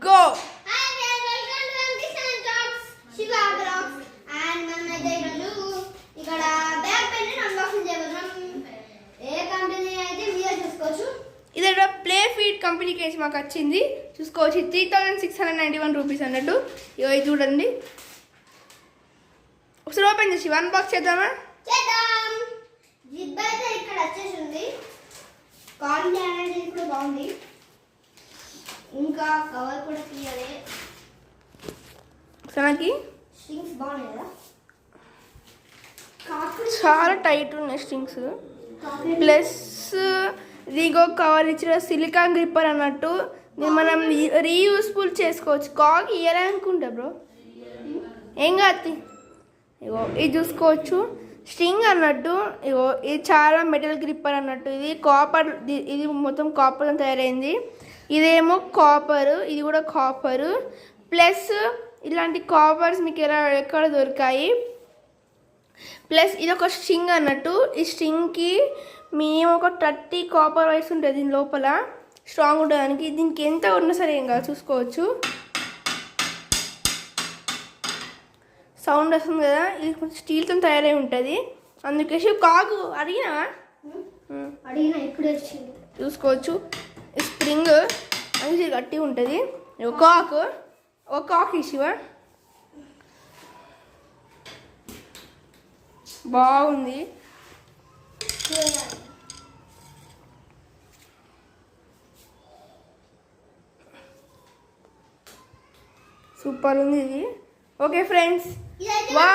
Go. ఇక్కడ bag pen unboxing చేయబోతున్నాం. ఏ company అయితే మీరే చూసుకోవచ్చు. ఇది ప్లే ఫీడ్ కంపెనీ కేసు మాకు వచ్చింది చూసుకోవచ్చు. 3691 రూపీస్ అన్నట్టు. ఇది చూడండి, ఒకసారి ఓపెన్ చేసి అన్బాక్స్ చేద్దామా? చేద్దాం. జిప్ అయితే ఇక్కడ వచ్చేసింది. క్వాలిటీ అనేది కూడా బాగుంది. ఇంకా కవర్ కూడా తీయాలి. సనకి స్ట్రింగ్స్ బాగున్నాయి కదా, చాలా టైట్ ఉన్నాయి స్ట్రింగ్స్. ప్లస్ రీగో కవర్ ఇచ్చిన సిలికాన్ గ్రిప్పర్ అన్నట్టు. మనం రీయూస్ఫుల్ చేసుకోవచ్చు. కాక్ ఇయర్ అనుకుంటా బ్రో, ఏం కాదు. ఇగో ఇది చూసుకోవచ్చు, స్ట్రింగ్ అన్నట్టు. ఇగో ఇది చాలా మెటల్ గ్రిప్పర్ అన్నట్టు. ఇది కాపర్, ఇది మొత్తం కాపర్ తయారైంది. ఇదేమో కాపర్, ఇది కూడా కాపర్. ప్లస్ ఇలాంటి కాపర్స్ మీకు ఎక్కడ దొరికాయి. ప్లస్ ఇది ఒక స్ట్రింగ్ అన్నట్టు. ఈ స్ట్రింగ్కి మేము ఒక 30 కాపర్ వైర్స్ ఉంటుంది దీని లోపల, స్ట్రాంగ్ ఉండడానికి. దీనికి ఎంత ఉన్నా సరే ఏం కాదు, చూసుకోవచ్చు. సౌండ్ వస్తుంది కదా, ఇది కొంచెం స్టీల్తో తయారై ఉంటుంది. అందుకేసి కాకు అడిగినా ఇప్పుడే చూసుకోవచ్చు. స్ప్రింగ్ అనేది గట్టి ఉంటుంది. ఒక కాక్ ఇసివా బాగుంది. సూపర్ ఉంది ఇది. ఓకే ఫ్రెండ్స్, వా